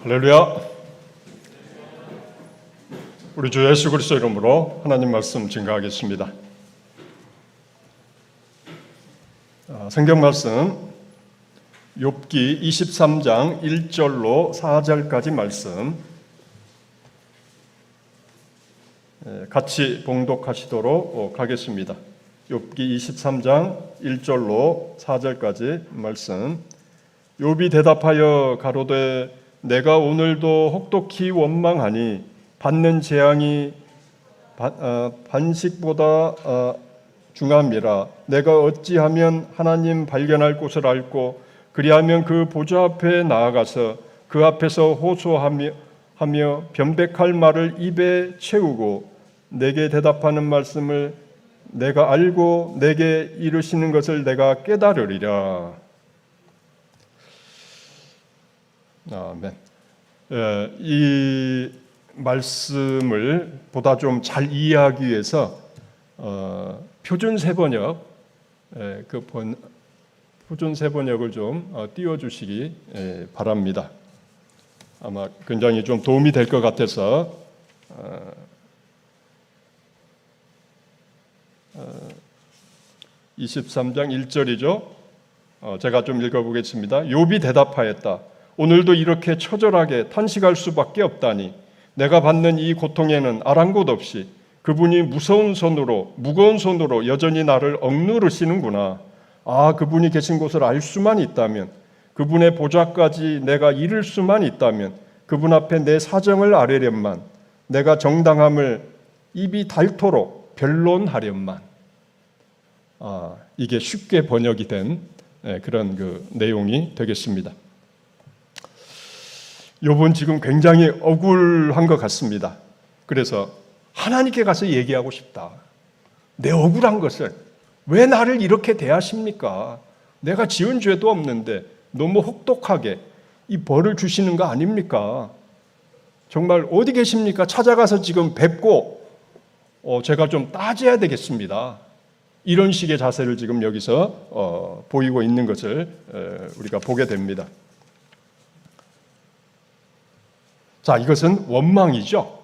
할렐루야. 우리 주 예수 그리스도 이름으로 하나님 말씀 증거하겠습니다. 성경 말씀 욥기 23장 1절로 4절까지 말씀 같이 봉독하시도록 하겠습니다. 욥기 23장 1절로 4절까지 말씀. 욥이 대답하여 가로되 내가 오늘도 혹독히 원망하니 받는 재앙이 반식보다 중함이라. 내가 어찌하면 하나님 발견할 곳을 알고 그리하면 그 보좌 앞에 나아가서 그 앞에서 호소하며 변백할 말을 입에 채우고 내게 대답하는 말씀을 내가 알고 내게 이르시는 것을 내가 깨달으리라. 아멘. 이 말씀을 보다 좀 잘 이해하기 위해서 표준 세번역 표준 세번역을 좀 띄워주시기 바랍니다. 아마 굉장히 좀 도움이 될 것 같아서 23장 1절이죠. 제가 좀 읽어보겠습니다. 욥이 대답하였다. 오늘도 이렇게 처절하게 탄식할 수밖에 없다니 내가 받는 이 고통에는 아랑곳 없이 그분이 무거운 손으로 여전히 나를 억누르시는구나. 그분이 계신 곳을 알 수만 있다면, 그분의 보좌까지 내가 이를 수만 있다면, 그분 앞에 내 사정을 아뢰련만, 내가 정당함을 입이 닳도록 변론하련만. 이게 쉽게 번역이 된 그런 그 내용이 되겠습니다. 욥은 지금 굉장히 억울한 것 같습니다. 그래서 하나님께 가서 얘기하고 싶다. 내 억울한 것을 왜 나를 이렇게 대하십니까? 내가 지은 죄도 없는데 너무 혹독하게 이 벌을 주시는 거 아닙니까? 정말 어디 계십니까? 찾아가서 지금 뵙고 제가 좀 따져야 되겠습니다. 이런 식의 자세를 지금 여기서 보이고 있는 것을 우리가 보게 됩니다. 자, 이것은 원망이죠.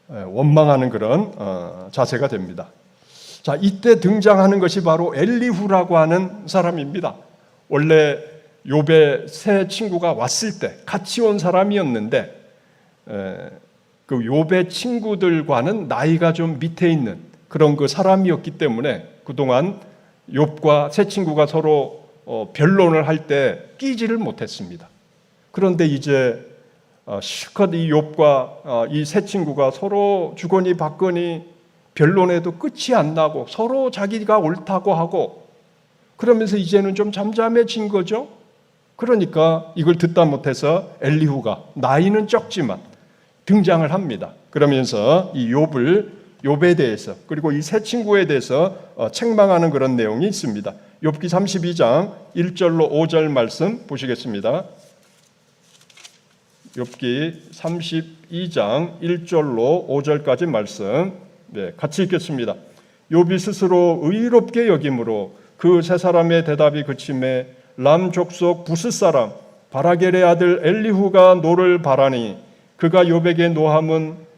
원망하는 그런 자세가 됩니다. 자, 이때 등장하는 것이 바로 엘리후라고 하는 사람입니다. 원래 욥의 세 친구가 왔을 때 같이 온 사람이었는데 그 욥의 친구들과는 나이가 좀 밑에 있는 그런 그 사람이었기 때문에 그동안 욥과 세 친구가 서로 변론을 할 때 끼지를 못했습니다. 그런데 이제 실컷 이 욥과 이 세 친구가 서로 주거니 받거니 변론에도 끝이 안 나고 서로 자기가 옳다고 하고 그러면서 이제는 좀 잠잠해진 거죠. 그러니까 이걸 듣다 못해서 엘리후가 나이는 적지만 등장을 합니다. 그러면서 이 욥에 대해서 그리고 이 세 친구에 대해서 책망하는 그런 내용이 있습니다. 욥기 32장 1절로 5절 말씀 보시겠습니다. 욥기 32장 1절로 5절까지 말씀 같이 읽겠습니다. 욥이 스스로 의롭게 여김으로 그 세 사람의 대답이 그침에 람 족속 부스 사람 바라겔의 아들 엘리후가 노를 바라니 그가 욥에게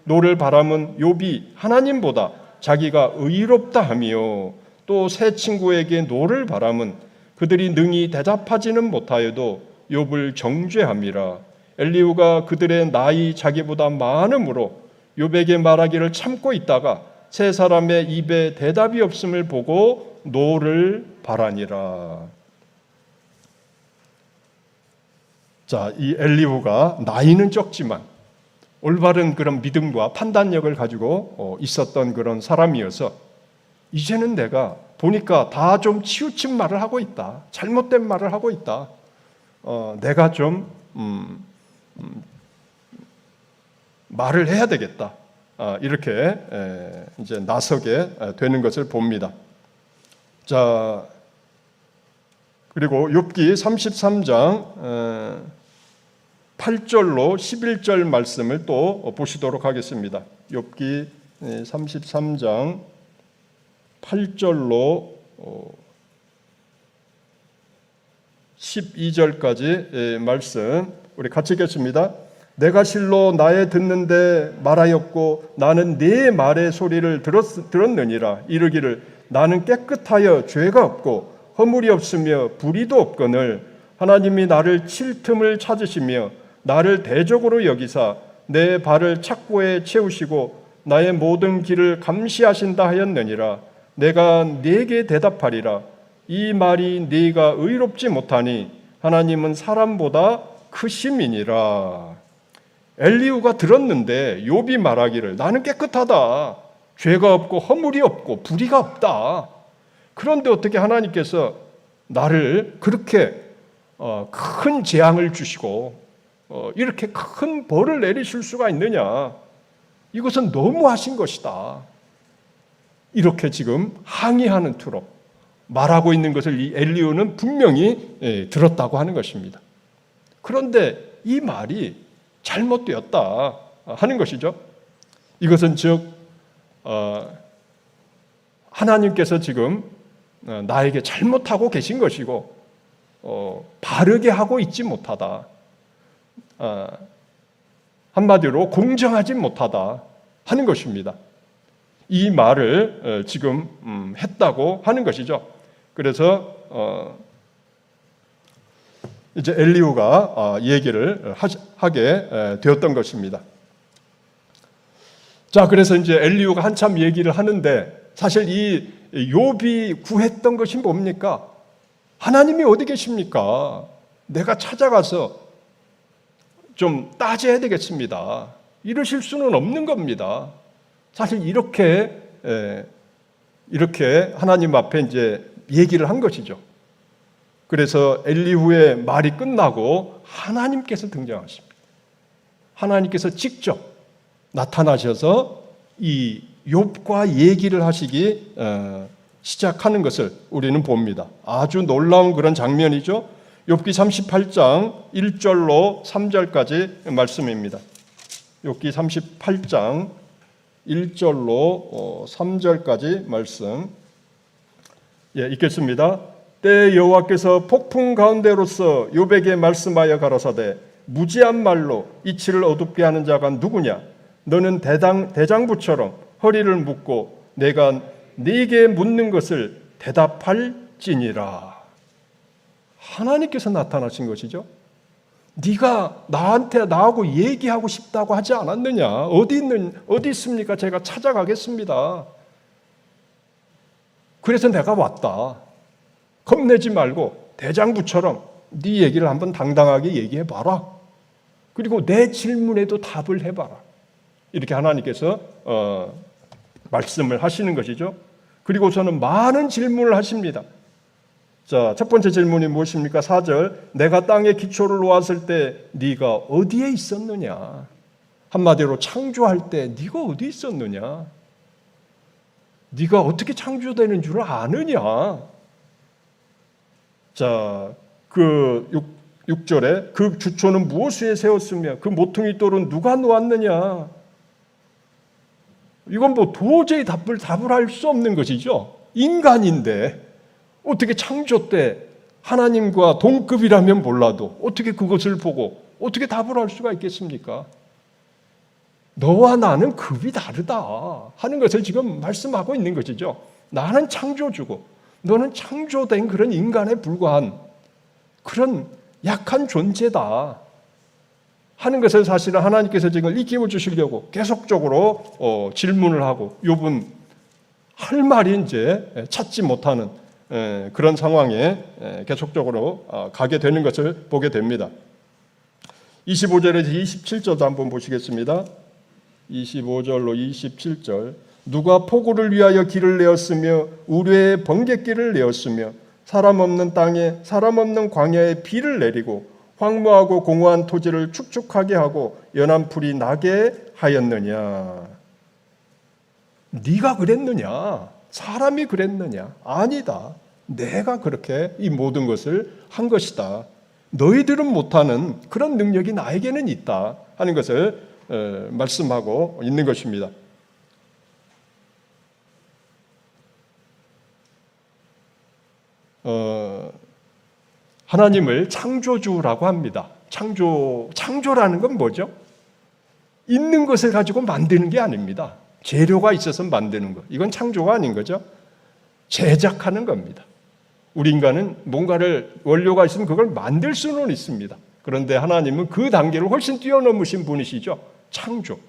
노를 바람은 욥이 하나님보다 자기가 의롭다 하며 또 세 친구에게 노를 바람은 그들이 능히 대답하지는 못하여도 욥을 정죄함이라. 엘리후가 그들의 나이 자기보다 많음으로 욥에게 말하기를 참고 있다가 세 사람의 입에 대답이 없음을 보고 노를 바라니라. 자, 이 엘리후가 나이는 적지만 올바른 그런 믿음과 판단력을 가지고 있었던 그런 사람이어서 이제는 내가 보니까 다 좀 치우친 말을 하고 있다. 잘못된 말을 하고 있다. 내가 좀 말을 해야 되겠다. 이렇게 이제 나서게 되는 것을 봅니다. 자, 그리고 욥기 33장 8절로 11절 말씀을 또 보시도록 하겠습니다. 욥기 33장 8절로 12절까지 말씀 우리 같이 읽겠습니다. 내가 실로 나의 듣는데 말하였고 나는 네 말의 소리를 들었느니라. 이르기를 나는 깨끗하여 죄가 없고 허물이 없으며 불의도 없거늘 하나님이 나를 칠 틈을 찾으시며 나를 대적으로 여기사 내 발을 착고에 채우시고 나의 모든 길을 감시하신다 하였느니라. 내가 네게 대답하리라. 이 말이 네가 의롭지 못하니 하나님은 사람보다 크심이니라. 엘리후가 들었는데 욥이 말하기를 나는 깨끗하다. 죄가 없고 허물이 없고 불의가 없다. 그런데 어떻게 하나님께서 나를 그렇게 큰 재앙을 주시고 이렇게 큰 벌을 내리실 수가 있느냐. 이것은 너무하신 것이다. 이렇게 지금 항의하는 투로 말하고 있는 것을 이 엘리후는 분명히 들었다고 하는 것입니다. 그런데 이 말이 잘못되었다 하는 것이죠. 이것은 즉 하나님께서 지금 나에게 잘못하고 계신 것이고 바르게 하고 있지 못하다. 한마디로 공정하지 못하다 하는 것입니다. 이 말을 지금 했다고 하는 것이죠. 그래서 이제 엘리후가 얘기를 하게 되었던 것입니다. 자, 그래서 이제 엘리후가 한참 얘기를 하는데 사실 이 욥이 구했던 것이 뭡니까? 하나님이 어디 계십니까? 내가 찾아가서 좀 따져야 되겠습니다. 이러실 수는 없는 겁니다. 사실 이렇게 하나님 앞에 이제 얘기를 한 것이죠. 그래서 엘리후의 말이 끝나고 하나님께서 등장하십니다. 하나님께서 직접 나타나셔서 이 욥과 얘기를 하시기 시작하는 것을 우리는 봅니다. 아주 놀라운 그런 장면이죠. 욥기 38장 1절로 3절까지 말씀입니다. 욥기 38장 1절로 3절까지 말씀 읽겠습니다. 때 여호와께서 폭풍 가운데로서 욥에게 말씀하여 가라사대 무지한 말로 이치를 어둡게 하는 자가 누구냐? 너는 대장부처럼 허리를 묶고 내가 네게 묻는 것을 대답할지니라. 하나님께서 나타나신 것이죠. 네가 나하고 얘기하고 싶다고 하지 않았느냐? 어디 있습니까? 제가 찾아가겠습니다. 그래서 내가 왔다. 겁내지 말고 대장부처럼 네 얘기를 한번 당당하게 얘기해 봐라. 그리고 내 질문에도 답을 해봐라. 이렇게 하나님께서 말씀을 하시는 것이죠. 그리고서는 많은 질문을 하십니다. 자, 첫 번째 질문이 무엇입니까? 4절. 내가 땅에 기초를 놓았을 때 네가 어디에 있었느냐? 한마디로 창조할 때 네가 어디 있었느냐? 네가 어떻게 창조되는 줄 아느냐? 자, 그 6절에 그 주초는 무엇에 세웠으며 그 모퉁이 돌은 누가 놓았느냐? 이건 뭐 도저히 답을 할 수 없는 것이죠. 인간인데 어떻게 창조 때 하나님과 동급이라면 몰라도 어떻게 그것을 보고 어떻게 답을 할 수가 있겠습니까? 너와 나는 급이 다르다 하는 것을 지금 말씀하고 있는 것이죠. 나는 창조주고 너는 창조된 그런 인간에 불과한 그런 약한 존재다 하는 것을 사실은 하나님께서 지금 일깨워 주시려고 계속적으로 질문을 하고 욥은 할 말이 이제 찾지 못하는 그런 상황에 계속적으로 가게 되는 것을 보게 됩니다. 25절에서 27절도 한번 보시겠습니다. 25절로 27절. 누가 폭우를 위하여 길을 내었으며 우레에 번갯길을 내었으며 사람 없는 땅에 사람 없는 광야에 비를 내리고 황무하고 공허한 토지를 축축하게 하고 연한 풀이 나게 하였느냐? 네가 그랬느냐? 사람이 그랬느냐? 아니다. 내가 그렇게 이 모든 것을 한 것이다. 너희들은 못하는 그런 능력이 나에게는 있다 하는 것을 말씀하고 있는 것입니다. 하나님을 창조주라고 합니다. 창조라는 건 뭐죠? 있는 것을 가지고 만드는 게 아닙니다. 재료가 있어서 만드는 것. 이건 창조가 아닌 거죠. 제작하는 겁니다. 우리 인간은 뭔가를 원료가 있으면 그걸 만들 수는 있습니다. 그런데 하나님은 그 단계를 훨씬 뛰어넘으신 분이시죠. 창조.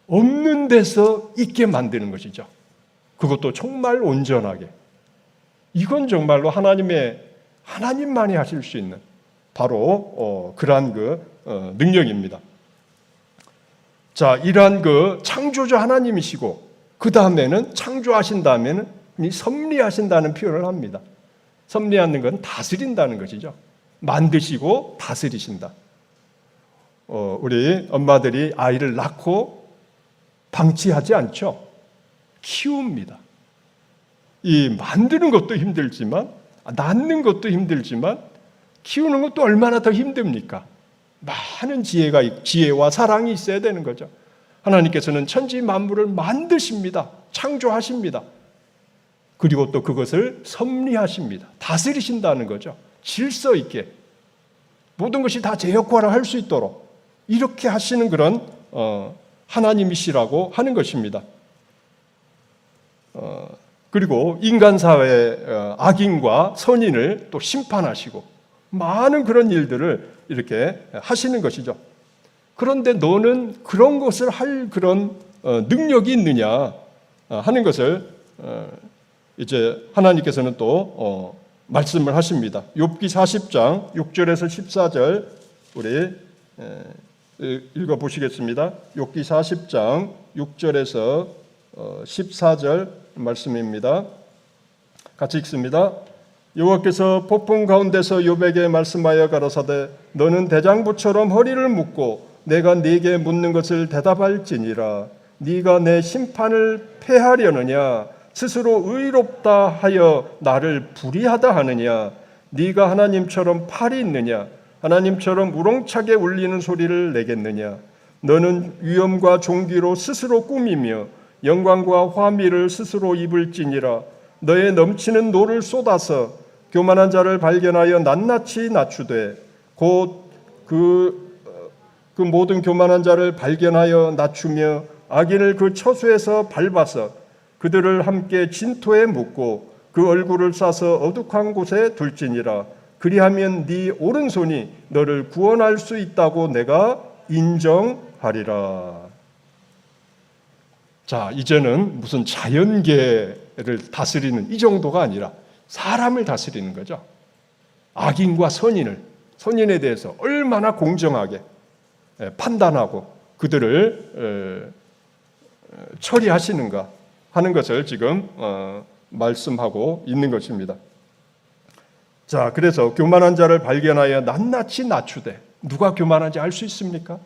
없는 데서 있게 만드는 것이죠. 그것도 정말 온전하게. 이건 정말로 하나님만이 하실 수 있는 바로 그러한 능력입니다. 자, 이러한 창조주 하나님이시고 그 다음에는 창조하신 다음에는 섭리하신다는 표현을 합니다. 섭리하는 건 다스린다는 것이죠. 만드시고 다스리신다. 우리 엄마들이 아이를 낳고 방치하지 않죠. 키웁니다. 이 만드는 것도 힘들지만 낳는 것도 힘들지만 키우는 것도 얼마나 더 힘듭니까? 많은 지혜와 사랑이 있어야 되는 거죠. 하나님께서는 천지 만물을 만드십니다. 창조하십니다. 그리고 또 그것을 섭리하십니다. 다스리신다는 거죠. 질서 있게 모든 것이 다 제 역할을 할 수 있도록 이렇게 하시는 그런 하나님이시라고 하는 것입니다. 그리고 인간 사회의 악인과 선인을 또 심판하시고 많은 그런 일들을 이렇게 하시는 것이죠. 그런데 너는 그런 것을 할 그런 능력이 있느냐 하는 것을 이제 하나님께서는 또 말씀을 하십니다. 욥기 40장 6절에서 14절 우리 읽어보시겠습니다. 욥기 40장 6절에서 14절 말씀입니다. 같이 읽습니다. 여호와께서 폭풍 가운데서 욥에게 말씀하여 가라사대 너는 대장부처럼 허리를 묶고 내가 네게 묻는 것을 대답할지니라. 네가 내 심판을 패하려느냐 스스로 의롭다 하여 나를 불의하다 하느냐 네가 하나님처럼 팔이 있느냐 하나님처럼 우렁차게 울리는 소리를 내겠느냐 너는 위엄과 존귀로 스스로 꾸미며 영광과 화미를 스스로 입을지니라. 너의 넘치는 노를 쏟아서 교만한 자를 발견하여 낱낱이 낮추되 곧 그 모든 교만한 자를 발견하여 낮추며 악인을 그 처소에서 밟아서 그들을 함께 진토에 묻고 그 얼굴을 싸서 어둑한 곳에 둘지니라. 그리하면 네 오른손이 너를 구원할 수 있다고 내가 인정하리라. 자, 이제는 무슨 자연계를 다스리는 이 정도가 아니라 사람을 다스리는 거죠. 악인과 선인에 대해서 얼마나 공정하게 판단하고 그들을 처리하시는가 하는 것을 지금 말씀하고 있는 것입니다. 자, 그래서 교만한 자를 발견하여 낱낱이 낮추되 누가 교만한지 알 수 있습니까?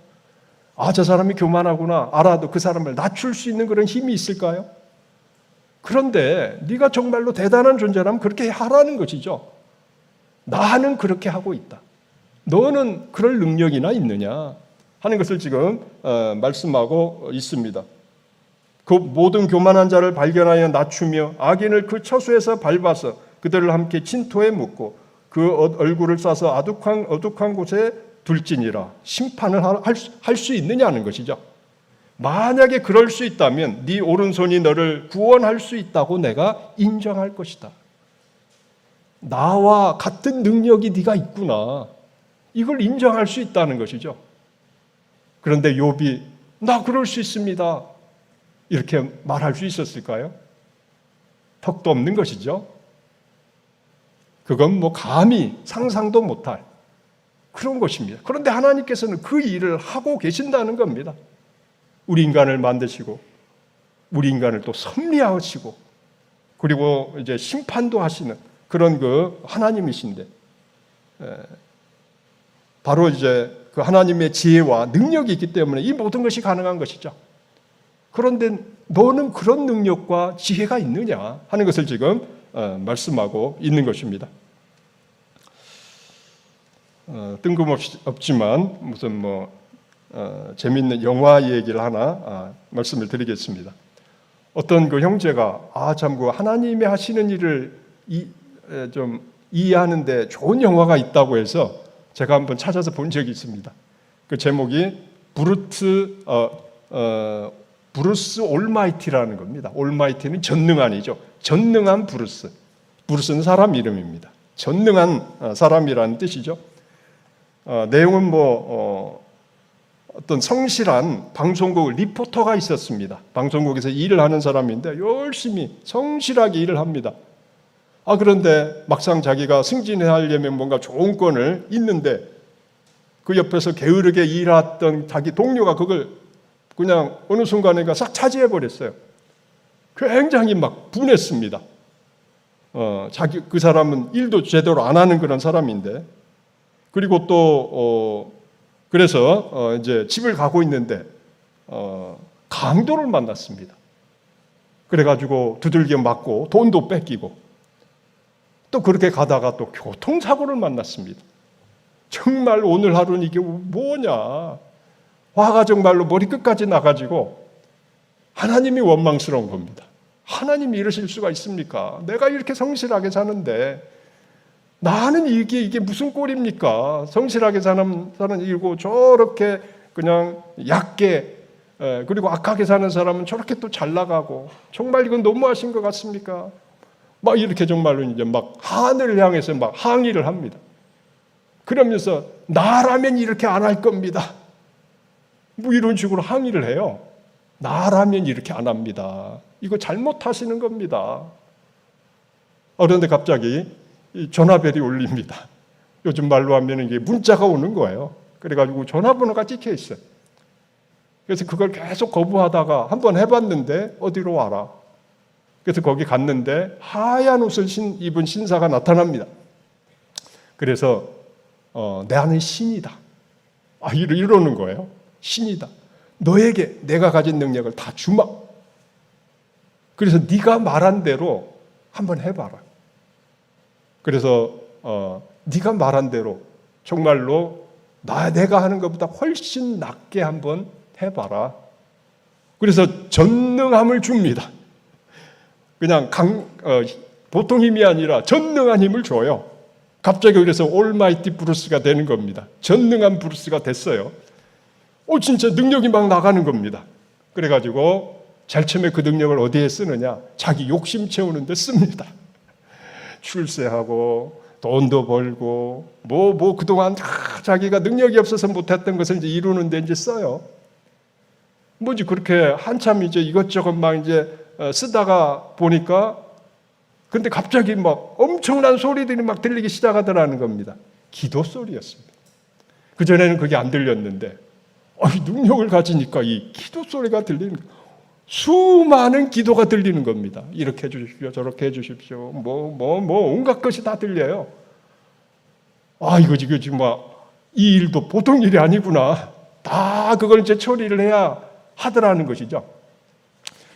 저 사람이 교만하구나 알아도 그 사람을 낮출 수 있는 그런 힘이 있을까요? 그런데 네가 정말로 대단한 존재라면 그렇게 하라는 것이죠. 나는 그렇게 하고 있다. 너는 그럴 능력이나 있느냐 하는 것을 지금 말씀하고 있습니다. 그 모든 교만한 자를 발견하여 낮추며 악인을 그 처소에서 밟아서 그들을 함께 진토에 묻고 그 얼굴을 싸서 어둑한 곳에 둘지니라. 심판을 할 수 있느냐는 것이죠. 만약에 그럴 수 있다면 네 오른손이 너를 구원할 수 있다고 내가 인정할 것이다. 나와 같은 능력이 네가 있구나. 이걸 인정할 수 있다는 것이죠. 그런데 욥이 나 그럴 수 있습니다. 이렇게 말할 수 있었을까요? 턱도 없는 것이죠. 그건 감히 상상도 못할 그런 것입니다. 그런데 하나님께서는 그 일을 하고 계신다는 겁니다. 우리 인간을 만드시고 우리 인간을 또 섭리하시고 그리고 이제 심판도 하시는 그런 그 하나님이신데 바로 이제 그 하나님의 지혜와 능력이 있기 때문에 이 모든 것이 가능한 것이죠. 그런데 너는 그런 능력과 지혜가 있느냐 하는 것을 지금 말씀하고 있는 것입니다. 뜬금없지만 무슨 재밌는 영화 얘기를 하나 말씀을 드리겠습니다. 어떤 그 형제가 참 그 하나님이 하시는 일을 좀 이해하는데 좋은 영화가 있다고 해서 제가 한번 찾아서 본 적이 있습니다. 그 제목이 브루스 올마이티라는 겁니다. 올마이티는 전능한이죠. 전능한 브루스. 브루스는 사람 이름입니다. 전능한 사람이라는 뜻이죠. 내용은 어떤 성실한 방송국 리포터가 있었습니다. 방송국에서 일을 하는 사람인데 열심히 성실하게 일을 합니다. 그런데 막상 자기가 승진하려면 뭔가 좋은 건을 있는데 그 옆에서 게으르게 일했던 자기 동료가 그걸 그냥 어느 순간에 싹 차지해 버렸어요. 굉장히 막 분했습니다. 그 사람은 일도 제대로 안 하는 그런 사람인데, 그리고 또 그래서 이제 집을 가고 있는데 강도를 만났습니다. 그래가지고 두들겨 맞고 돈도 뺏기고, 또 그렇게 가다가 또 교통사고를 만났습니다. 정말 오늘 하루는 이게 뭐냐, 화가 정말로 머리끝까지 나가지고 하나님이 원망스러운 겁니다. 하나님이 이러실 수가 있습니까? 내가 이렇게 성실하게 사는데 나는 이게 무슨 꼴입니까? 성실하게 사는 일고 저렇게 그냥 얕게 그리고 악하게 사는 사람은 저렇게 또 잘 나가고, 정말 이건 너무하신 것 같습니까? 막 이렇게 정말로 이제 막 하늘을 향해서 막 항의를 합니다. 그러면서 나라면 이렇게 안 할 겁니다. 뭐 이런 식으로 항의를 해요. 나라면 이렇게 안 합니다. 이거 잘못하시는 겁니다. 그런데 갑자기 전화벨이 울립니다. 요즘 말로 하면 이게 문자가 오는 거예요. 그래가지고 전화번호가 찍혀 있어요. 그래서 그걸 계속 거부하다가 한번 해봤는데 어디로 와라. 그래서 거기 갔는데 하얀 옷을 입은 신사가 나타납니다. 그래서 나는 신이다. 이러는 거예요. 신이다. 너에게 내가 가진 능력을 다 주마. 그래서 네가 말한 대로 한번 해봐라. 그래서 네가 말한 대로 정말로 내가 하는 것보다 훨씬 낫게 한번 해봐라. 그래서 전능함을 줍니다. 그냥 보통 힘이 아니라 전능한 힘을 줘요. 갑자기 그래서 올마이티 브루스가 되는 겁니다. 전능한 브루스가 됐어요. 진짜 능력이 막 나가는 겁니다. 그래가지고 제일 처음에 그 능력을 어디에 쓰느냐? 자기 욕심 채우는 데 씁니다. 출세하고 돈도 벌고 그동안 자기가 능력이 없어서 못했던 것을 이제 이루는 데 이제 써요. 뭐지 그렇게 한참 이제 이것저것 막 이제 쓰다가 보니까, 근데 갑자기 막 엄청난 소리들이 막 들리기 시작하더라는 겁니다. 기도 소리였습니다. 그전에는 그게 안 들렸는데 능력을 가지니까 이 기도 소리가 들리는 거예요. 수많은 기도가 들리는 겁니다. 이렇게 해주십시오, 저렇게 해주십시오, 온갖 것이 다 들려요. 이거 지금 이 일도 보통 일이 아니구나. 다 그걸 이제 처리를 해야 하더라는 것이죠.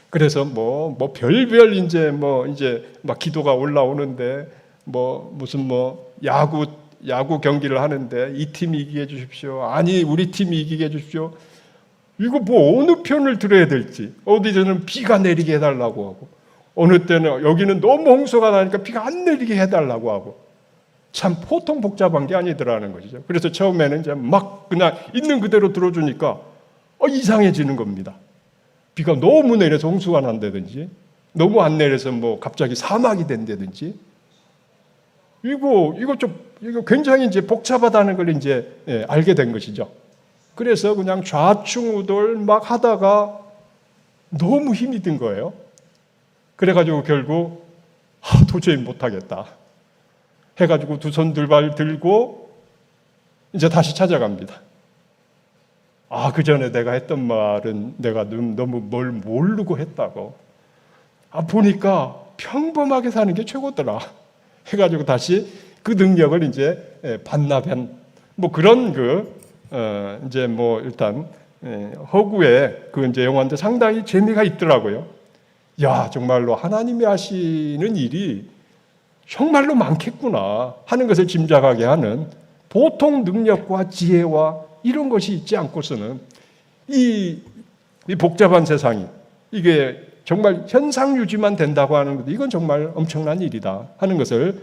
그래서 별별 이제 막 기도가 올라오는데 무슨 야구 경기를 하는데 이 팀이 이기게 해주십시오. 아니 우리 팀이 이기게 해주십시오. 이거 어느 편을 들어야 될지. 어디서는 비가 내리게 해달라고 하고, 어느 때는 여기는 너무 홍수가 나니까 비가 안 내리게 해달라고 하고, 참 보통 복잡한 게 아니더라는 것이죠. 그래서 처음에는 이제 막 그냥 있는 그대로 들어주니까 이상해지는 겁니다. 비가 너무 내려서 홍수가 난다든지, 너무 안 내려서 갑자기 사막이 된다든지, 이거 굉장히 이제 복잡하다는 걸 이제 알게 된 것이죠. 그래서 그냥 좌충우돌 막 하다가 너무 힘이 든 거예요. 그래가지고 결국 도저히 못하겠다 해가지고 두 손 두 발 들고 이제 다시 찾아갑니다. 그 전에 내가 했던 말은 내가 너무 뭘 모르고 했다고. 보니까 평범하게 사는 게 최고더라 해가지고 다시 그 능력을 이제 반납한 그런 이제 일단 허구의 그 이제 영화인데 상당히 재미가 있더라고요. 정말로 하나님이 하시는 일이 정말로 많겠구나 하는 것을 짐작하게 하는, 보통 능력과 지혜와 이런 것이 있지 않고서는 이 복잡한 세상이 이게 정말 현상 유지만 된다고 하는 것, 이건 정말 엄청난 일이다 하는 것을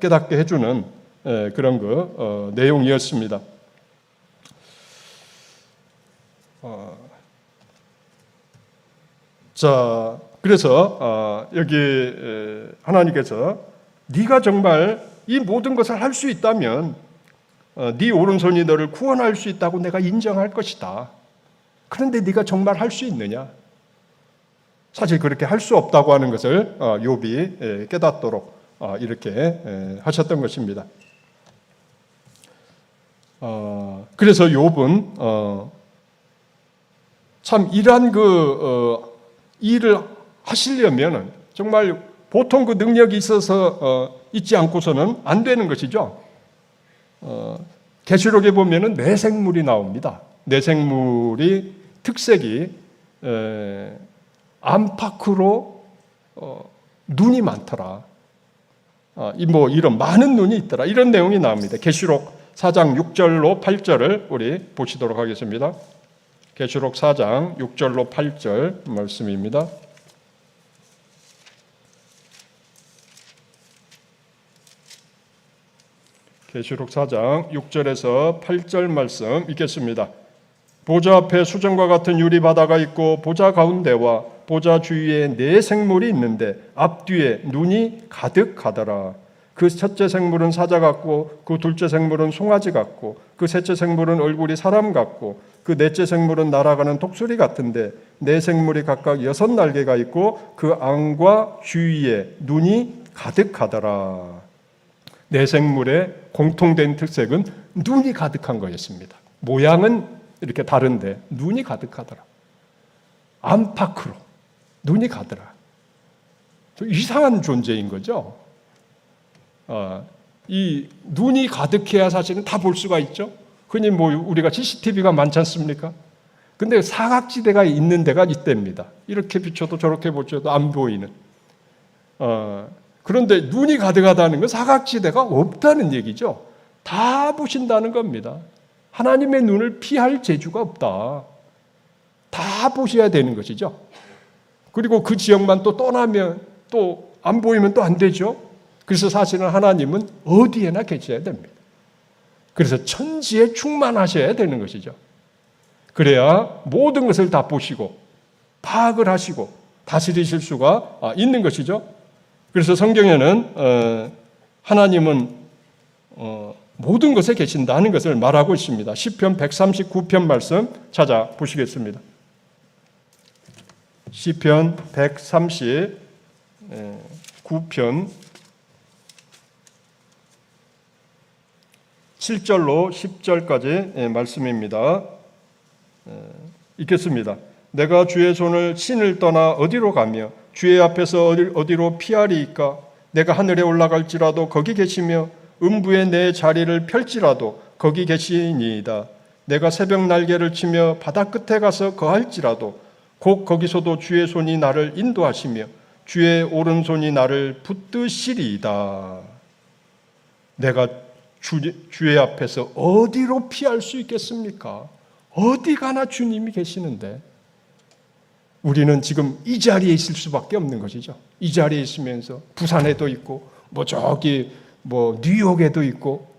깨닫게 해주는 그런 내용이었습니다. 자, 그래서 여기 하나님께서 네가 정말 이 모든 것을 할 수 있다면 네 오른손이 너를 구원할 수 있다고 내가 인정할 것이다. 그런데 네가 정말 할 수 있느냐? 사실 그렇게 할 수 없다고 하는 것을 욥이 깨닫도록 이렇게 하셨던 것입니다. 그래서 욥은 참 이러한 일을 하시려면 정말 보통 그 능력이 있어서 있지 않고서는 안 되는 것이죠. 계시록에 보면은 내생물이 나옵니다. 내생물이 특색이 안팎으로 눈이 많더라. 이런 많은 눈이 있더라. 이런 내용이 나옵니다. 계시록 4장 6절로 8절을 우리 보시도록 하겠습니다. 계시록 4장 6절로 8절 말씀입니다. 계시록 4장 6절에서 8절 말씀 읽겠습니다. 보좌 앞에 수정과 같은 유리바다가 있고 보좌 가운데와 보좌 주위에 네 생물이 있는데 앞뒤에 눈이 가득하더라. 그 첫째 생물은 사자 같고 그 둘째 생물은 송아지 같고 그 셋째 생물은 얼굴이 사람 같고 그 넷째 생물은 날아가는 독수리 같은데 네 생물이 각각 6날개가 있고 그 안과 주위에 눈이 가득하더라. 네 생물의 공통된 특색은 눈이 가득한 거였습니다. 모양은 이렇게 다른데 눈이 가득하더라. 안팎으로 눈이 가더라. 이상한 존재인 거죠. 이 눈이 가득해야 사실은 다 볼 수가 있죠. 흔히 우리가 CCTV가 많지 않습니까? 근데 사각지대가 있는 데가 있답니다. 이렇게 비춰도 저렇게 비춰도 안 보이는. 그런데 눈이 가득하다는 건 사각지대가 없다는 얘기죠. 다 보신다는 겁니다. 하나님의 눈을 피할 재주가 없다. 다 보셔야 되는 것이죠. 그리고 그 지역만 또 떠나면 또 안 보이면 또 안 되죠. 그래서 사실은 하나님은 어디에나 계셔야 됩니다. 그래서 천지에 충만하셔야 되는 것이죠. 그래야 모든 것을 다 보시고 파악을 하시고 다스리실 수가 있는 것이죠. 그래서 성경에는 하나님은 모든 것에 계신다는 것을 말하고 있습니다. 시편 139편 말씀 찾아보시겠습니다. 시편 139편 7절로 10절까지 말씀입니다. 읽겠습니다. 내가 주의 손을 신을 떠나 어디로 가며 주의 앞에서 어디로 피하리이까? 내가 하늘에 올라갈지라도 거기 계시며 음부에 내 자리를 펼지라도 거기 계시니이다. 내가 새벽 날개를 치며 바다 끝에 가서 거할지라도 곧 거기서도 주의 손이 나를 인도하시며 주의 오른손이 나를 붙드시리이다. 내가 주의 앞에서 어디로 피할 수 있겠습니까? 어디 가나 주님이 계시는데 우리는 지금 이 자리에 있을 수밖에 없는 것이죠. 이 자리에 있으면서 부산에도 있고 저기 뉴욕에도 있고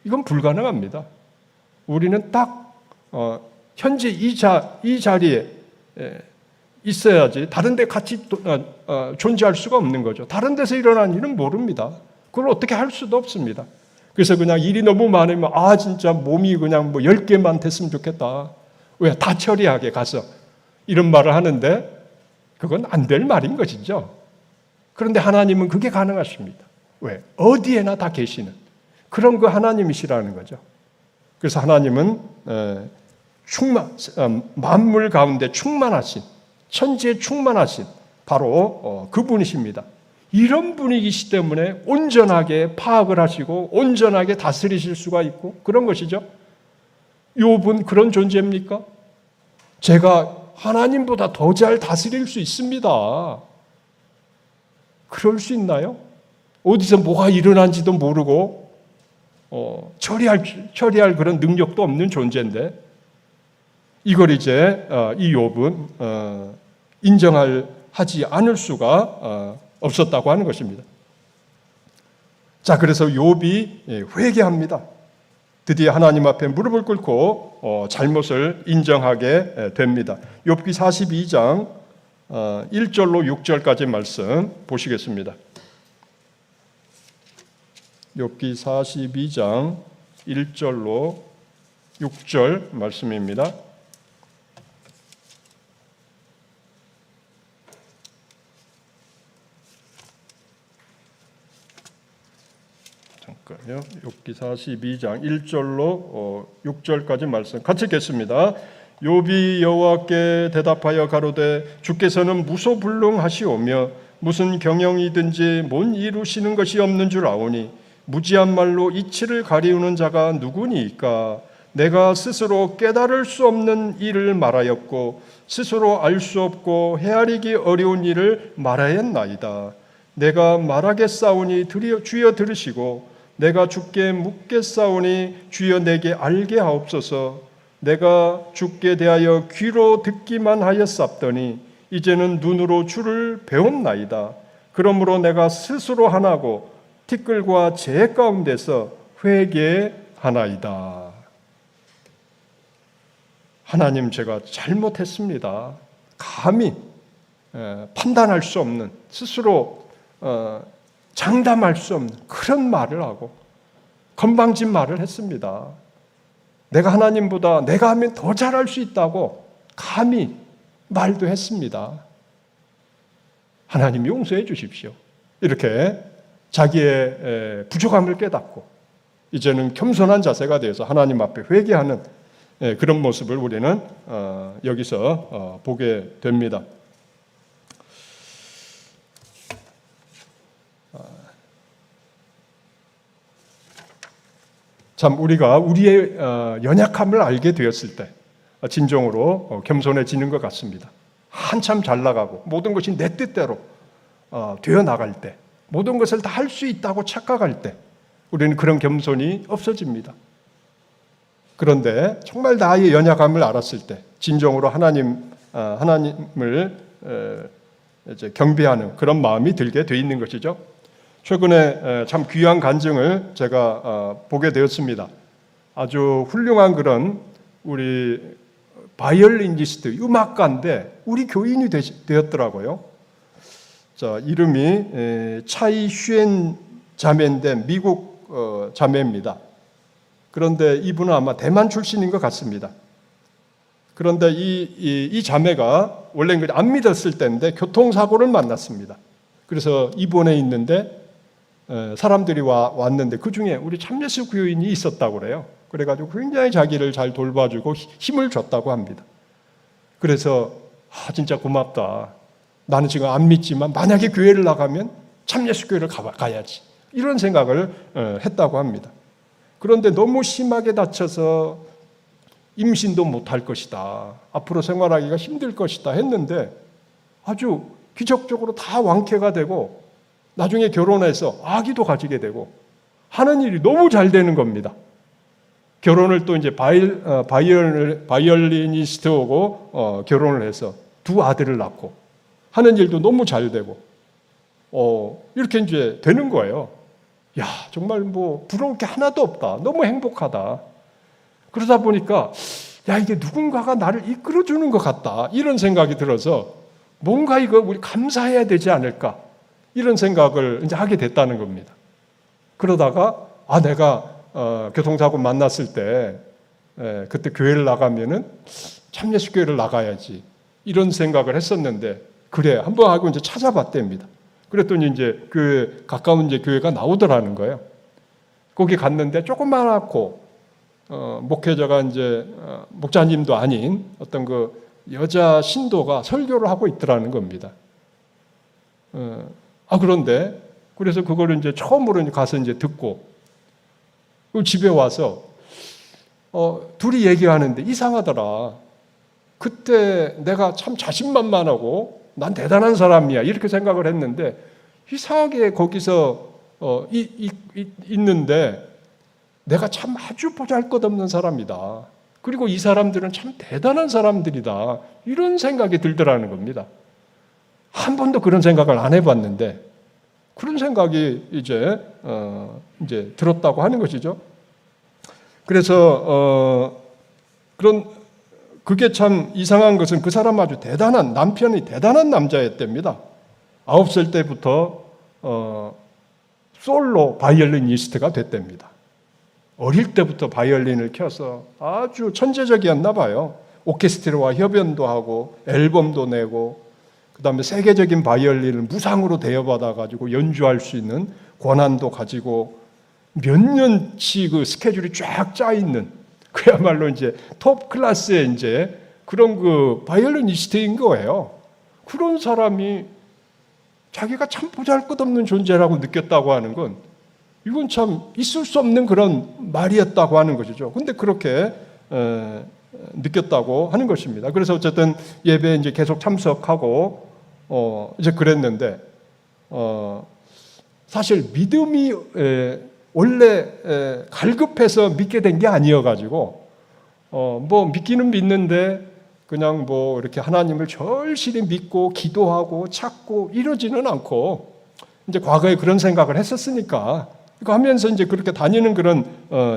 이건 불가능합니다. 우리는 딱 현재 이 자리에 있어야지 다른 데 같이 존재할 수가 없는 거죠. 다른 데서 일어난 일은 모릅니다. 그걸 어떻게 할 수도 없습니다. 그래서 그냥 일이 너무 많으면 진짜 몸이 그냥 10개만 됐으면 좋겠다. 왜? 다 처리하게 가서 이런 말을 하는데 그건 안 될 말인 것이죠. 그런데 하나님은 그게 가능하십니다. 왜? 어디에나 다 계시는 그런 그 하나님이시라는 거죠. 그래서 하나님은 만물 가운데 충만하신 천지에 충만하신 바로 그분이십니다. 이런 분이시기 때문에 온전하게 파악을 하시고 온전하게 다스리실 수가 있고 그런 것이죠. 욥은 그런 존재입니까? 제가 하나님보다 더 잘 다스릴 수 있습니다. 그럴 수 있나요? 어디서 뭐가 일어난지도 모르고 처리할 그런 능력도 없는 존재인데 이걸 이제 이 욥은 하지 않을 수가 없었다고 하는 것입니다. 자, 그래서 욥이 회개합니다. 드디어 하나님 앞에 무릎을 꿇고 잘못을 인정하게 됩니다. 욥기 42장 1절로 6절까지 말씀 보시겠습니다. 욥기 42장 1절로 6절 말씀입니다. 잠깐요. 욥기 42장 1절로 6절까지 말씀 같이 읽겠습니다. 욥이 여호와께 대답하여 가로되 주께서는 무소불능하시오며 무슨 경영이든지 못 이루시는 것이 없는 줄 아오니 무지한 말로 이치를 가리우는 자가 누구니이까. 내가 스스로 깨달을 수 없는 일을 말하였고 스스로 알 수 없고 헤아리기 어려운 일을 말하였나이다. 내가 말하겠사오니 주여 들으시고 내가 주께 묻겠사오니 주여 내게 알게 하옵소서. 내가 주께 대하여 귀로 듣기만 하였사더니 이제는 눈으로 주를 배웠나이다. 그러므로 내가 스스로 하나고 티끌과 재 가운데서 회개하나이다. 하나님, 제가 잘못했습니다. 감히 판단할 수 없는, 스스로 장담할 수 없는 그런 말을 하고 건방진 말을 했습니다. 내가 하나님보다 내가 하면 더 잘할 수 있다고 감히 말도 했습니다. 하나님 용서해 주십시오. 이렇게 자기의 부족함을 깨닫고 이제는 겸손한 자세가 되어서 하나님 앞에 회개하는 그런 모습을 우리는 여기서 보게 됩니다. 참 우리가 우리의 연약함을 알게 되었을 때 진정으로 겸손해지는 것 같습니다. 한참 잘 나가고 모든 것이 내 뜻대로 되어 나갈 때, 모든 것을 다 할 수 있다고 착각할 때 우리는 그런 겸손이 없어집니다. 그런데 정말 나의 연약함을 알았을 때 진정으로 하나님을 이제 경배하는 그런 마음이 들게 돼 있는 것이죠. 최근에 참 귀한 간증을 제가 보게 되었습니다. 아주 훌륭한 그런 우리 바이올리니스트, 음악가인데 우리 교인이 되었더라고요. 자, 이름이 차이 슈엔 자매인데 미국 자매입니다. 그런데 이분은 아마 대만 출신인 것 같습니다. 그런데 이 자매가 원래 안 믿었을 때인데 교통사고를 만났습니다. 그래서 입원해 있는데 사람들이 왔는데 그 중에 우리 참예수 교인이 있었다고 그래요. 그래가지고 굉장히 자기를 잘 돌봐주고 힘을 줬다고 합니다. 그래서 진짜 고맙다. 나는 지금 안 믿지만 만약에 교회를 나가면 참예수 교회를 가야지. 이런 생각을 했다고 합니다. 그런데 너무 심하게 다쳐서 임신도 못할 것이다. 앞으로 생활하기가 힘들 것이다 했는데 아주 기적적으로 다 완쾌가 되고 나중에 결혼해서 아기도 가지게 되고 하는 일이 너무 잘 되는 겁니다. 결혼을 또 이제 바이올리니스트하고 결혼을 해서 두 아들을 낳고 하는 일도 너무 잘 되고 이렇게 이제 되는 거예요. 야, 정말 뭐 부러울 게 하나도 없다. 너무 행복하다. 그러다 보니까 야, 이게 누군가가 나를 이끌어주는 것 같다. 이런 생각이 들어서 뭔가 이거 우리 감사해야 되지 않을까. 이런 생각을 이제 하게 됐다는 겁니다. 그러다가 내가 교통사고 만났을 때 그때 교회를 나가면은 참예수 교회를 나가야지 이런 생각을 했었는데 그래 한번 하고 이제 찾아봤답니다. 그랬더니 이제 가까운 이제 교회가 나오더라는 거예요. 거기 갔는데 조그맣고 목회자가 이제 목자님도 아닌 어떤 그 여자 신도가 설교를 하고 있더라는 겁니다. 그런데 그래서 그거를 이제 처음으로 가서 이제 듣고 집에 와서 둘이 얘기하는데 이상하더라. 그때 내가 참 자신만만하고 난 대단한 사람이야 이렇게 생각을 했는데 이상하게 거기서 있는데 내가 참 아주 보잘것없는 사람이다. 그리고 이 사람들은 참 대단한 사람들이다. 이런 생각이 들더라는 겁니다. 한 번도 그런 생각을 안 해봤는데 그런 생각이 이제 들었다고 하는 것이죠. 그래서 그게 참 이상한 것은 그 사람 아주 대단한 남편이 대단한 남자였답니다. 9살 때부터 솔로 바이올리니스트가 됐답니다. 어릴 때부터 바이올린을 켜서 아주 천재적이었나 봐요. 오케스트라와 협연도 하고 앨범도 내고 그다음에 세계적인 바이올린을 무상으로 대여받아 가지고 연주할 수 있는 권한도 가지고 몇 년치 그 스케줄이 쫙 짜 있는 그야말로 이제 톱 클래스의 이제 그런 그 바이올리니스트인 거예요. 그런 사람이 자기가 참 보잘것없는 존재라고 느꼈다고 하는 건 이건 참 있을 수 없는 그런 말이었다고 하는 것이죠. 근데 그렇게 느꼈다고 하는 것입니다. 그래서 어쨌든 예배에 이제 계속 참석하고 이제 그랬는데 사실 믿음이 원래 갈급해서 믿게 된 게 아니어가지고 뭐 믿기는 믿는데 그냥 뭐 이렇게 하나님을 절실히 믿고 기도하고 찾고 이러지는 않고 이제 과거에 그런 생각을 했었으니까 이거 하면서 이제 그렇게 다니는 그런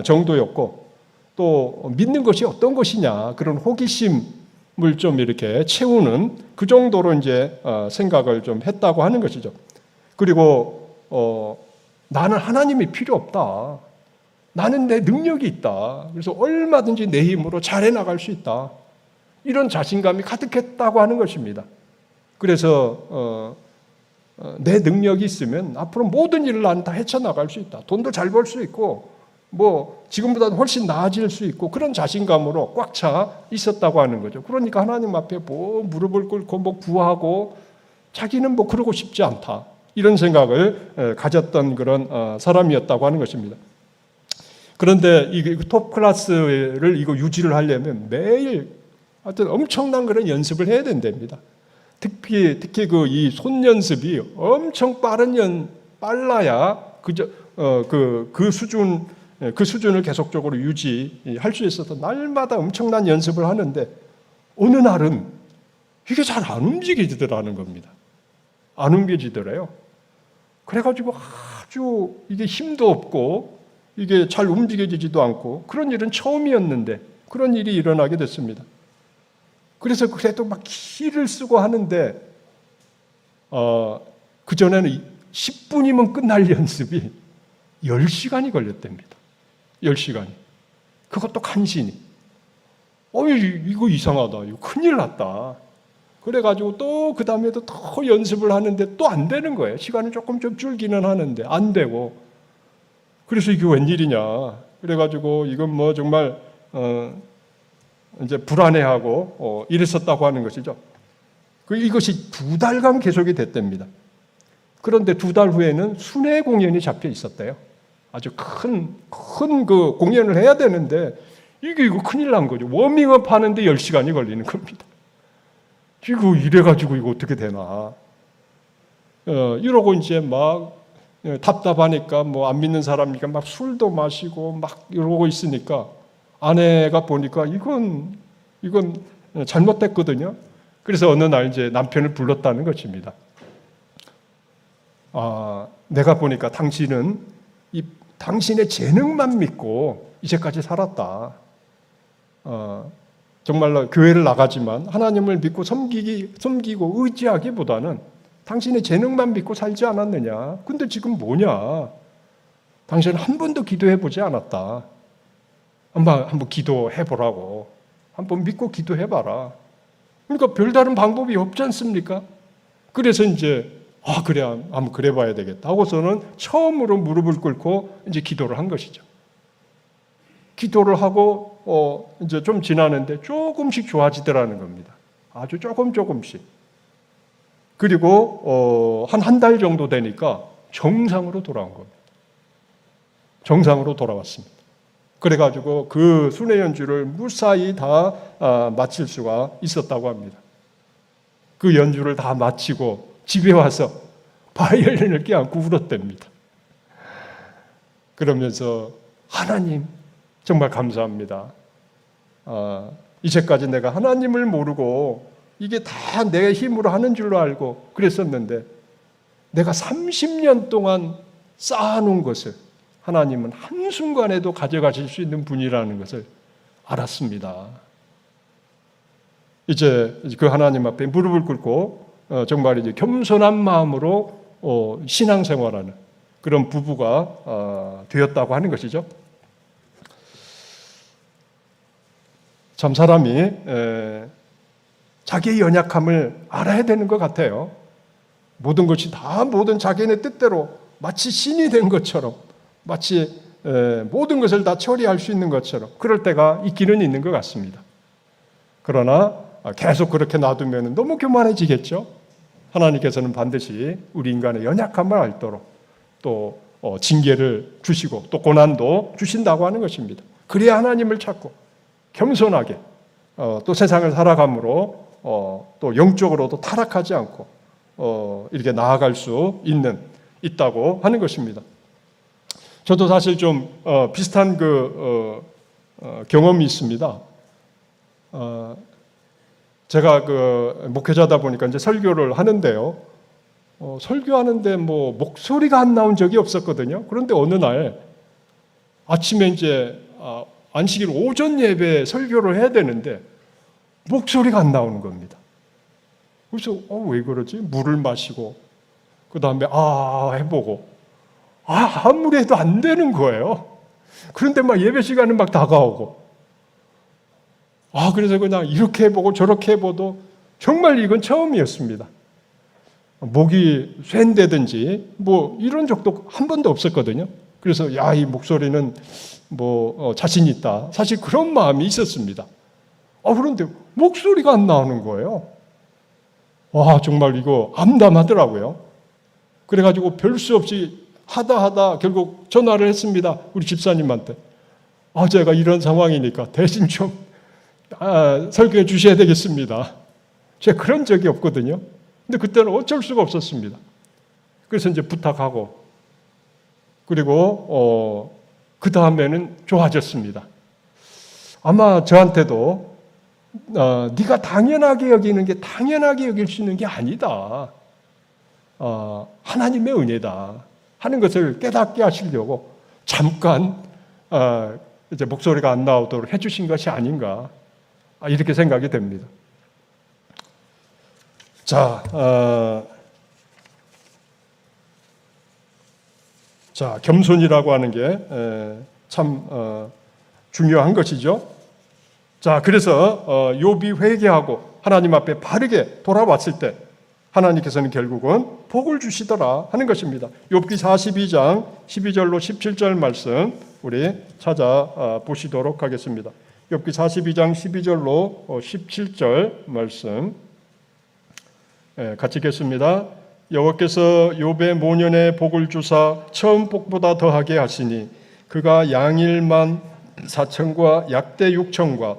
정도였고 또 믿는 것이 어떤 것이냐 그런 호기심을 좀 이렇게 채우는 그 정도로 이제 생각을 좀 했다고 하는 것이죠. 그리고 나는 하나님이 필요 없다. 나는 내 능력이 있다. 그래서 얼마든지 내 힘으로 잘해 나갈 수 있다. 이런 자신감이 가득했다고 하는 것입니다. 그래서 내 능력이 있으면 앞으로 모든 일을 나는 다 헤쳐나갈 수 있다. 돈도 잘 벌 수 있고 뭐 지금보다는 훨씬 나아질 수 있고 그런 자신감으로 꽉 차 있었다고 하는 거죠. 그러니까 하나님 앞에 뭐 무릎을 꿇고 뭐 구하고 자기는 뭐 그러고 싶지 않다. 이런 생각을 가졌던 그런 사람이었다고 하는 것입니다. 그런데 이 톱 클래스를 이거 유지를 하려면 매일 하여튼 엄청난 그런 연습을 해야 된답니다. 특히 그 이 손 연습이 엄청 빨라야 그 수준을 계속적으로 유지할 수 있어서 날마다 엄청난 연습을 하는데 어느 날은 이게 잘 안 움직이더라는 겁니다. 안 움직이더래요. 그래가지고 아주 이게 힘도 없고 이게 잘 움직여지지도 않고 그런 일은 처음이었는데 그런 일이 일어나게 됐습니다. 그래서 그래도 막 기를 쓰고 하는데 그전에는 10분이면 끝날 연습이 10시간이 걸렸답니다. 10시간이. 그것도 간신히. 이거 이상하다. 이거 큰일 났다. 그래가지고 또 그 다음에도 더 연습을 하는데 또 안 되는 거예요. 시간이 조금 좀 줄기는 하는데 안 되고. 그래서 이게 웬일이냐. 그래가지고 이건 뭐 정말 이제 불안해하고 이랬었다고 하는 것이죠. 이것이 2달간 계속이 됐답니다. 그런데 2달 후에는 순회 공연이 잡혀 있었대요. 아주 큰 그 공연을 해야 되는데 이거 큰일 난 거죠. 워밍업 하는데 10시간이 걸리는 겁니다. 이거 이래가지고 이거 어떻게 되나. 이러고 이제 막 답답하니까 뭐 안 믿는 사람이니까 막 술도 마시고 막 이러고 있으니까 아내가 보니까 이건 잘못됐거든요. 그래서 어느 날 이제 남편을 불렀다는 것입니다. 내가 보니까 당신은 당신의 재능만 믿고 이제까지 살았다. 정말로 교회를 나가지만 하나님을 믿고 섬기고 의지하기보다는 당신의 재능만 믿고 살지 않았느냐. 근데 지금 뭐냐. 당신은 한 번도 기도해보지 않았다. 한번 기도해보라고. 한번 믿고 기도해봐라. 그러니까 별다른 방법이 없지 않습니까? 그래서 이제 그래, 한번 그래봐야 되겠다 하고서는 처음으로 무릎을 꿇고 이제 기도를 한 것이죠. 기도를 하고 이제 좀 지나는데 조금씩 좋아지더라는 겁니다. 아주 조금씩. 그리고 한 달 정도 되니까 정상으로 돌아온 겁니다. 정상으로 돌아왔습니다. 그래가지고 그 순회 연주를 무사히 다 마칠 수가 있었다고 합니다. 그 연주를 다 마치고 집에 와서 바이올린을 껴안고 울었답니다. 그러면서 하나님 정말 감사합니다. 이제까지 내가 하나님을 모르고 이게 다 내 힘으로 하는 줄로 알고 그랬었는데 내가 30년 동안 쌓아놓은 것을 하나님은 한순간에도 가져가실 수 있는 분이라는 것을 알았습니다. 이제 그 하나님 앞에 무릎을 꿇고 정말 이제 겸손한 마음으로 신앙생활하는 그런 부부가 되었다고 하는 것이죠. 참 사람이 자기의 연약함을 알아야 되는 것 같아요. 모든 것이 다 모든 자기네 뜻대로 마치 신이 된 것처럼, 마치 모든 것을 다 처리할 수 있는 것처럼 그럴 때가 있기는 있는 것 같습니다. 그러나 계속 그렇게 놔두면 너무 교만해지겠죠. 하나님께서는 반드시 우리 인간의 연약함을 알도록 또 징계를 주시고 또 고난도 주신다고 하는 것입니다. 그래야 하나님을 찾고 겸손하게 또 세상을 살아감으로 또 영적으로도 타락하지 않고 이렇게 나아갈 수 있다고 하는 것입니다. 저도 사실 좀 비슷한 경험이 있습니다. 제가 목회자다 보니까 이제 설교를 하는데요. 설교하는데 목소리가 안 나온 적이 없었거든요. 그런데 어느 날 아침에 이제 안식일 오전 예배 설교를 해야 되는데 목소리가 안 나오는 겁니다. 그래서 왜 그러지? 물을 마시고 그 다음에 해보고 아무리 해도 안 되는 거예요. 그런데 막 예배 시간은 막 다가오고 그래서 그냥 이렇게 해보고 저렇게 해보도 정말 이건 처음이었습니다. 목이 쇠인다든지 이런 적도 한 번도 없었거든요. 그래서 이 목소리는 자신 있다. 사실 그런 마음이 있었습니다. 그런데 목소리가 안 나오는 거예요. 정말 이거 암담하더라고요. 그래가지고 별 수 없이 하다 결국 전화를 했습니다. 우리 집사님한테. 제가 이런 상황이니까 대신 좀 설교해 주셔야 되겠습니다. 제가 그런 적이 없거든요. 근데 그때는 어쩔 수가 없었습니다. 그래서 이제 부탁하고 그리고 그 다음에는 좋아졌습니다. 아마 저한테도 네가 당연하게 여기는 게 당연하게 여길 수 있는 게 아니다. 하나님의 은혜다 하는 것을 깨닫게 하시려고 잠깐 이제 목소리가 안 나오도록 해주신 것이 아닌가 이렇게 생각이 됩니다. 자, 겸손이라고 하는 게 참 중요한 것이죠. 자, 그래서 욥이 회개하고 하나님 앞에 바르게 돌아왔을 때 하나님께서는 결국은 복을 주시더라 하는 것입니다. 욥기 42장 12절로 17절 말씀 우리 찾아보시도록 하겠습니다. 욥기 42장 12절로 17절 말씀 같이 읽겠습니다. 여호와께서 욥의 모년에 복을 주사 처음 복보다 더하게 하시니 그가 양 1만 4천과 약대 6천과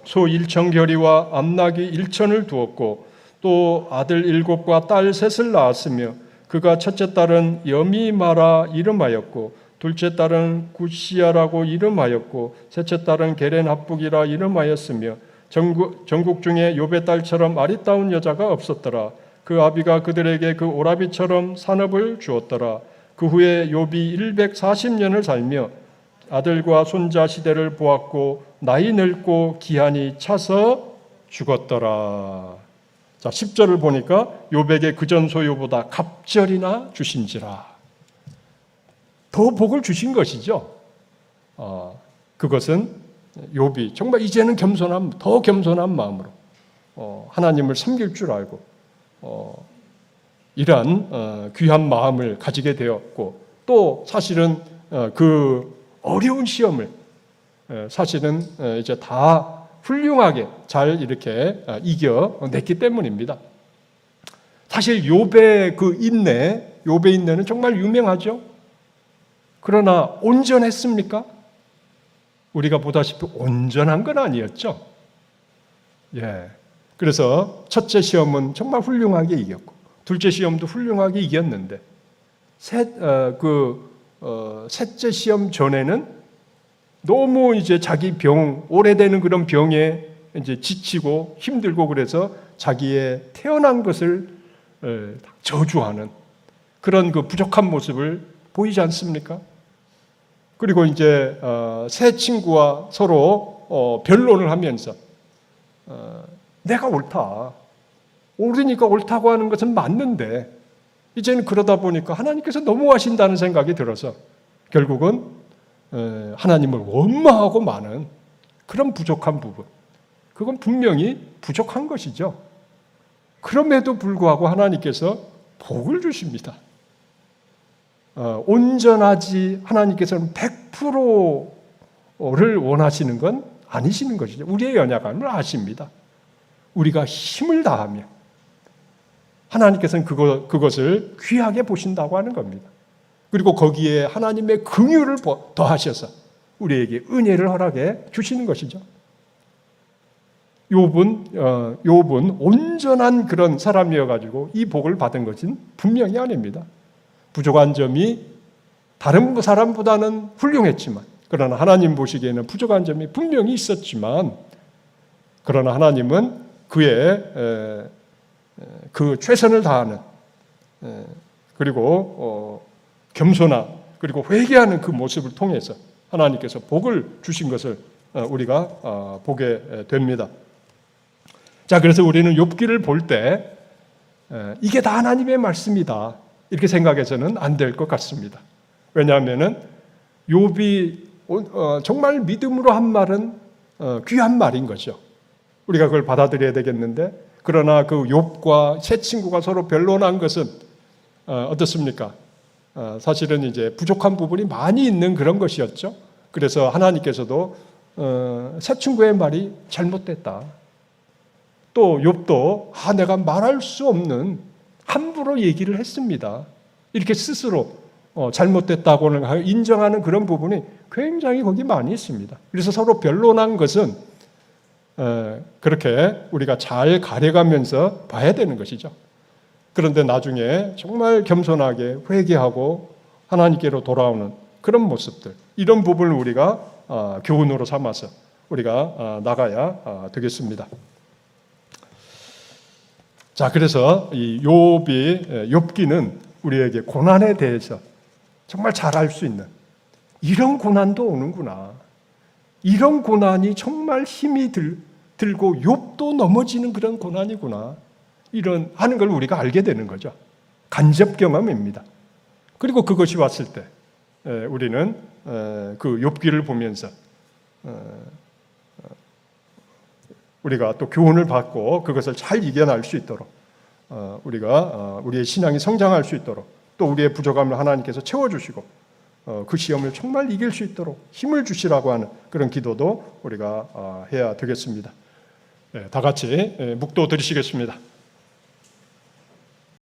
소 1천 겨리와 암나귀 1천을 두었고 또 아들 7과 딸 3을 낳았으며 그가 첫째 딸은 여미마라 이름하였고 둘째 딸은 구시야라고 이름하였고 셋째 딸은 게렌합북이라 이름하였으며 전국 중에 욥의 딸처럼 아리따운 여자가 없었더라. 그 아비가 그들에게 그 오라비처럼 산업을 주었더라. 그 후에 욥이 140년을 살며 아들과 손자 시대를 보았고 나이 늙고 기한이 차서 죽었더라. 자, 10절을 보니까 욥에게 그전 소유보다 갑절이나 주신지라. 더 복을 주신 것이죠. 그것은 욥이 정말 이제는 더 겸손한 마음으로 하나님을 섬길 줄 알고 이러한 귀한 마음을 가지게 되었고 또 사실은 그 어려운 시험을 사실은 이제 다 훌륭하게 잘 이렇게 이겨냈기 때문입니다. 사실 욥의 욥의 인내는 정말 유명하죠. 그러나 온전했습니까? 우리가 보다시피 온전한 건 아니었죠. 그래서 첫째 시험은 정말 훌륭하게 이겼고 둘째 시험도 훌륭하게 이겼는데 셋째 시험 전에는 너무 이제 자기 오래되는 그런 병에 이제 지치고 힘들고 그래서 자기의 태어난 것을 저주하는 그런 그 부족한 모습을 보이지 않습니까? 그리고 이제 새 친구와 서로 변론을 하면서 내가 옳다. 옳으니까 옳다고 하는 것은 맞는데 이제는 그러다 보니까 하나님께서 너무하신다는 생각이 들어서 결국은 하나님을 원망하고 마는 그런 부족한 부분. 그건 분명히 부족한 것이죠. 그럼에도 불구하고 하나님께서 복을 주십니다. 온전하지 하나님께서는 100%를 원하시는 건 아니시는 것이죠. 우리의 연약함을 아십니다. 우리가 힘을 다하며 하나님께서는 그것을 귀하게 보신다고 하는 겁니다. 그리고 거기에 하나님의 긍휼을 더하셔서 우리에게 은혜를 허락해 주시는 것이죠. 욥은 온전한 그런 사람이어가지고 이 복을 받은 것은 분명히 아닙니다. 부족한 점이 다른 사람보다는 훌륭했지만, 그러나 하나님 보시기에는 부족한 점이 분명히 있었지만, 그러나 하나님은 그의 그 최선을 다하는 그리고 겸손한 그리고 회개하는 그 모습을 통해서 하나님께서 복을 주신 것을 우리가 보게 됩니다. 자, 그래서 우리는 욥기를 볼 때 이게 다 하나님의 말씀이다 이렇게 생각해서는 안 될 것 같습니다. 왜냐하면은 욥이 정말 믿음으로 한 말은 귀한 말인 거죠. 우리가 그걸 받아들여야 되겠는데, 그러나 그 욥과 새 친구가 서로 변론한 것은 어떻습니까? 사실은 이제 부족한 부분이 많이 있는 그런 것이었죠. 그래서 하나님께서도 새 친구의 말이 잘못됐다. 또 욥도 내가 말할 수 없는 함부로 얘기를 했습니다. 이렇게 스스로 잘못됐다고는 인정하는 그런 부분이 굉장히 거기 많이 있습니다. 그래서 서로 변론한 것은 그렇게 우리가 잘 가려가면서 봐야 되는 것이죠. 그런데 나중에 정말 겸손하게 회개하고 하나님께로 돌아오는 그런 모습들, 이런 부분을 우리가 교훈으로 삼아서 우리가 나가야 되겠습니다. 자, 그래서 이 욥기는 우리에게 고난에 대해서 정말 잘 알 수 있는, 이런 고난도 오는구나, 이런 고난이 정말 힘이 들고 욥도 넘어지는 그런 고난이구나, 이런 하는 걸 우리가 알게 되는 거죠. 간접 경험입니다. 그리고 그것이 왔을 때 우리는 그 욥기를 보면서 우리가 또 교훈을 받고 그것을 잘 이겨낼 수 있도록 우리가 우리의 신앙이 성장할 수 있도록, 또 우리의 부족함을 하나님께서 채워주시고 그 시험을 정말 이길 수 있도록 힘을 주시라고 하는 그런 기도도 우리가 해야 되겠습니다. 다 같이 묵도 드리시겠습니다.